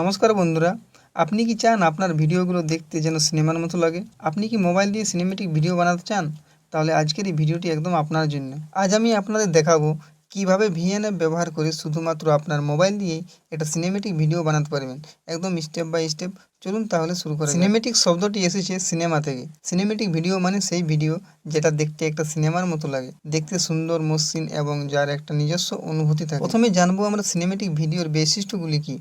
নমস্কার বন্ধুরা, আপনি কি চান আপনার ভিডিওগুলো দেখতে যেন সিনেমার মতো লাগে? আপনি কি মোবাইল দিয়ে সিনেমেটিক ভিডিও বানাতে চান? তাহলে আজকের এই ভিডিওটি একদম আপনার জন্য। আজ আমি আপনাদের দেখাবো কিভাবে ভিএন অ্যাপ ব্যবহার করে শুধুমাত্র আপনার মোবাইল দিয়েই একটা সিনেমেটিক ভিডিও বানাতে পারবেন, একদম স্টেপ বাই স্টেপ। চলুন তাহলে শুরু করা যাক। সিনেমেটিক শব্দটি এসেছে সিনেমা থেকে। সিনেমেটিক ভিডিও মানে সেই ভিডিও যেটা দেখতে একটা সিনেমার মতো লাগে, দেখতে সুন্দর, মসৃণ এবং যার একটা নিজস্ব অনুভূতি থাকে। প্রথমে জানবো আমরা সিনেমেটিক ভিডিওর বৈশিষ্ট্যগুলি কী।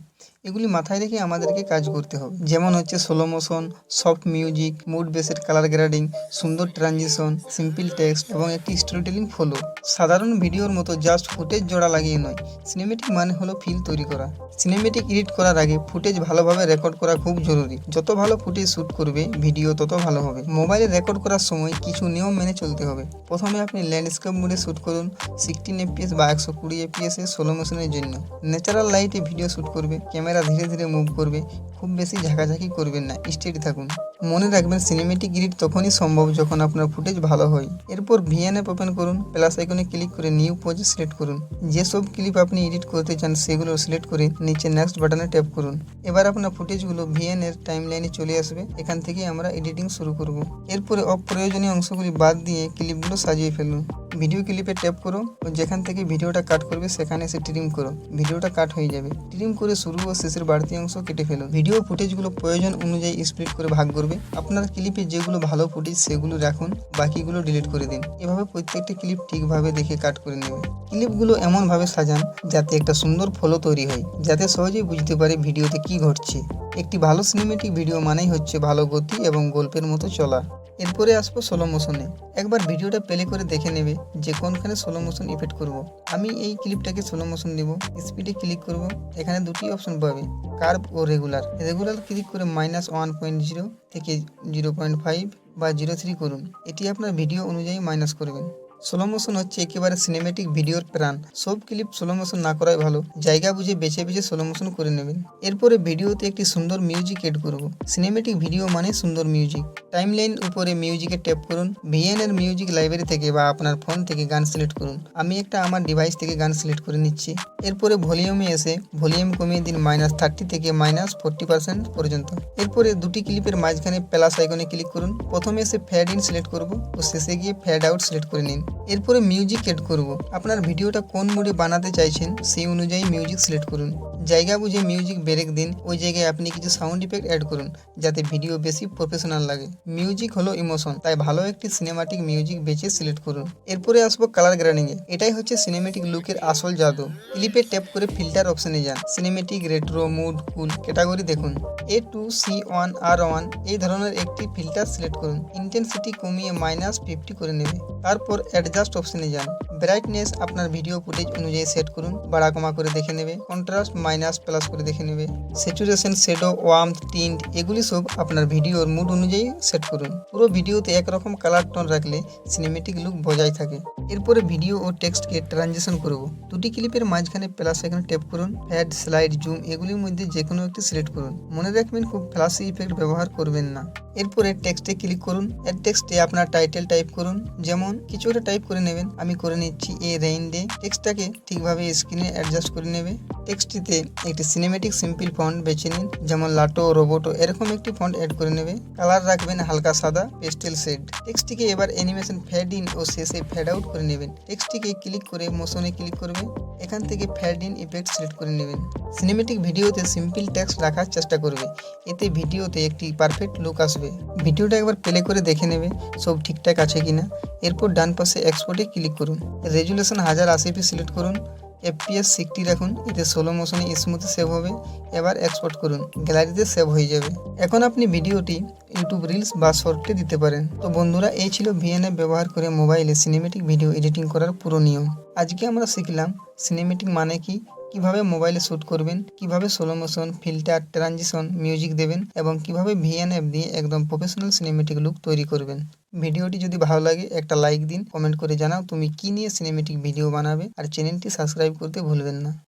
এগুলি মাথায় রেখে আমাদেরকে কাজ করতে হবে। যেমন হচ্ছে slow motion, soft music, mood based colour grading, সুন্দর ট্রানজিশন, সিম্পল টেক্সট এবং একটি স্টোরি টেলিং ফলো। সাধারণ ভিডিওর মতো জাস্ট ফুটেজ জোড়া লাগিয়ে নয়, সিনেমেটিক মানে হলো ফিল তৈরি করা। সিনেমেটিক এডিট করার আগে ফুটেজ ভালোভাবে রেকর্ড করা খুব জরুরি। যত ভালো ফুটেজ শ্যুট করবে ভিডিও তত ভালো হবে। মোবাইলে রেকর্ড করার সময় কিছু নিয়ম মেনে চলতে হবে। প্রথমে আপনি ল্যান্ডস্কেপ মোডে শ্যুট করুন, 16 FPS বা 120 FPS এ স্লো মোশনের জন্য। ন্যাচারাল লাইটে ভিডিও শ্যুট করবে, ক্যামেরা ধীরে ধীরে মুভ করবে, খুব বেশি ঝাঁকাঝাঁকি করবেন না, স্টেডি থাকুন। মনে রাখবেন সিনেমেটিক এডিট তখনই সম্ভব যখন আপনার ফুটেজ ভালো হয়। এরপর ভিএন অ্যাপ ওপেন করুন, প্লাস আইকনে ক্লিক করে নিউ পজে সিলেক্ট করুন। যেসব ক্লিপ আপনি এডিট করতে চান সেগুলো সিলেক্ট করে নিচে নেক্সট বাটনে ট্যাপ করুন। এবার আপনার ফুটেজগুলো ভিএন এর টাইমলাইনে চলে আসবে। এখান থেকে আমরা এডিটিং শুরু করব। এরপরে অপ্রয়োজনীয় অংশগুলি বাদ দিয়ে ক্লিপগুলো সাজিয়ে ফেলুন। ভিডিও ক্লিপে ট্যাপ করো ও যেখান থেকে ভিডিওটা কাট করবে সেখানে এসে ট্রিম করো। ভিডিওটা কাট হয়ে যাবে। ট্রিম করে শুরু ও শেষের বাড়তি অংশ কেটে ফেলুন। ভিডিও ফুটেজগুলো প্রয়োজন অনুযায়ী স্প্লিট করে ভাগ করবে। আপনার ক্লিপে যেগুলো ভালো ফুটেজ সেগুলো রাখুন, বাকিগুলো ডিলিট করে দিন। এভাবে প্রত্যেকটি ক্লিপ ঠিকভাবে দেখে কাট করে নেবে। ক্লিপগুলো এমনভাবে সাজান যাতে একটা সুন্দর ফলো তৈরি হয়, যাতে সহজেই বুঝতে পারে ভিডিওতে কি ঘটছে। একটি ভালো সিনেমেটিক ভিডিও মানেই হচ্ছে ভালো গতি এবং গল্পের মতো চলা। এরপরে আসবো স্লো মোশনে। একবার ভিডিওটা প্লে করে দেখে নেবে যে কোনখানে স্লো মোশন ইফেক্ট করব। আমি এই ক্লিপটাকে স্লো মোশন দেব। স্পিডে ক্লিক করব। এখানে দুটি অপশন পাবে, কার্ভ ও রেগুলার। রেগুলার ক্লিক করে -1.0 থেকে 0.5 বা 0.3 করুন। এটি আপনার ভিডিও অনুযায়ী মাইনাস করবেন। স্লো মোশন হচ্ছে একেবারে সিনেমেটিক ভিডিওর প্রাণ। সব ক্লিপ স্লো মোশন না করাই ভালো, জায়গা বুঝে বেছে বেছে স্লো মোশন করে নেবেন। এরপরে ভিডিওতে একটি সুন্দর মিউজিক এড করব। সিনেমেটিক ভিডিও মানে সুন্দর মিউজিক। টাইমলাইন উপরে মিউজিকে ট্যাপ করুন। ভিএন এর মিউজিক লাইব্রেরি থেকে বা আপনার ফোন থেকে গান সিলেক্ট করুন। আমি আমার ডিভাইস থেকে গান সিলেক্ট করে নিচ্ছি। এরপরে ভলিউমে এসে ভলিউম কমিয়ে দিন -30 থেকে -40% পর্যন্ত। এরপরে দুটি ক্লিপের মাঝখানে প্লাস আইকনে ক্লিক করুন। প্রথমে এসে ফ্যাড ইন সিলেক্ট করব ও শেষে গিয়ে ফ্যাড আউট সিলেক্ট করে নিন। এরপরে মিউজিক এড করব। আপনার ভিডিওটা কোন মুডে বানাতে চাইছেন সেই অনুযায়ী মিউজিক সিলেক্ট করুন। জায়গা বুঝে মিউজিক ব্রেক দিন। ওই জায়গায় আপনি কিছু সাউন্ড ইফেক্ট অ্যাড করুন যাতে ভিডিও বেশি প্রফেশনাল লাগে। মিউজিক হলো ইমোশন, তাই ভালো একটি সিনেমাটিক মিউজিক বেছে সিলেক্ট করুন। এরপরে আসবো কালার গ্রেডিংয়ে। এটাই হচ্ছে সিনেমেটিক লুকের আসল জাদু। ক্লিপে ট্যাপ করে ফিল্টার অপশনে যান। সিনেমেটিক, রেট্রো, মুড, কুল ক্যাটাগরি দেখুন। A2, C1, R1 এই ধরনের একটি ফিল্টার সিলেক্ট করুন। ইন্টেন্সিটি কমিয়ে -50 করে নেবে। তারপর অ্যাডজাস্ট অপশনে যান। ব্রাইটনেস আপনার ভিডিও ফুটেজ অনুযায়ী সেট করুন, বাড়া কমা করে দেখে নেবে। কন্ট্রাস্ট মাইনাস প্লাস করে দেখে নেবে। স্যাচুরেশন, শ্যাডো, ওয়ার্মথ, টিন্ট এগুলি সব আপনার ভিডিওর মুড অনুযায়ী সেট করুন। পুরো ভিডিওতে একরকম কালার টোন রাখলে সিনেমেটিক লুক বজায় থাকে। এরপরে ভিডিও ও টেক্সটকে ট্রানজিশন করব। দুটি ক্লিপের মাঝখানে প্লাস আইকনে ট্যাপ করুন। ফ্যাড, স্লাইড, জুম এগুলির মধ্যে যে কোনো একটি সিলেক্ট করুন। মনে রাখবেন খুব ফ্ল্যাশি ইফেক্ট ব্যবহার করবেন না। এরপরে টেক্সটে ক্লিক করুন। এর টেক্সটে আপনার টাইটেল টাইপ করুন, যেমন কিছু একটা টাইপ করে নেবেন। আমি করে নিচ্ছি এ রেইন ডে। টেক্সটটাকে ঠিকভাবে স্ক্রিনে অ্যাডজাস্ট করে নেবে। টেক্সটটিতে একটি সিনেমেটিক সিম্পল ফন্ট বেছে নিন, যেমন লাটো, রোবোটো এরকম একটি ফন্ট অ্যাড করে নেবে। কালার রাখবেন হালকা সাদা, পেস্টেল শেড। টেক্সটটিকে এবার অ্যানিমেশন ফ্যাড ইন ও শেষে ফ্যাড আউট করে নেবেন। টেক্সটটিকে ক্লিক করে মোশনে ক্লিক করবে। এখান থেকে ফ্যাড ইন ইফেক্ট সিলেক্ট করে নেবেন। সিনেমেটিক ভিডিওতে সিম্পল টেক্সট রাখার চেষ্টা করবে, এতে ভিডিওতে একটি পারফেক্ট লুক আসবে। ভিডিওটা একবার প্লে করে দেখে নেবে সব ঠিকঠাক আছে কিনা। এরপর ডান পাশে এক্সপোর্টে ক্লিক করুন। রেজুলেশন 1080p সিলেক্ট করুন। FPS 60 রাখুন, এতে স্লো মোশনে স্মুথ সেভ হবে। এবার এক্সপোর্ট করুন, গ্যালারিতে সেভ হয়ে যাবে। এখন আপনি ভিডিওটি ইউটিউব রিলস বা শর্টে দিতে পারেন। তো বন্ধুরা, এই ছিল ভিএন অ্যাপ ব্যবহার করে মোবাইলে সিনেমেটিক ভিডিও এডিটিং করার পুরো নিয়ম। আজকে আমরা শিখলাম সিনেমেটিক মানে কি, কিভাবে মোবাইলে শ্যুট করবেন, কিভাবে slow motion, filter, transition, music দেবেন এবং কিভাবে ভিএন অ্যাপ দিয়ে একদম প্রফেশনাল সিনেমেটিক লুক তৈরি করবেন। ভিডিওটি যদি ভালো লাগে একটা লাইক দিন, কমেন্ট করে জানাও তুমি কি নিয়ে সিনেমেটিক ভিডিও বানাবে আর চ্যানেলটি সাবস্ক্রাইব করতে ভুলবেন না।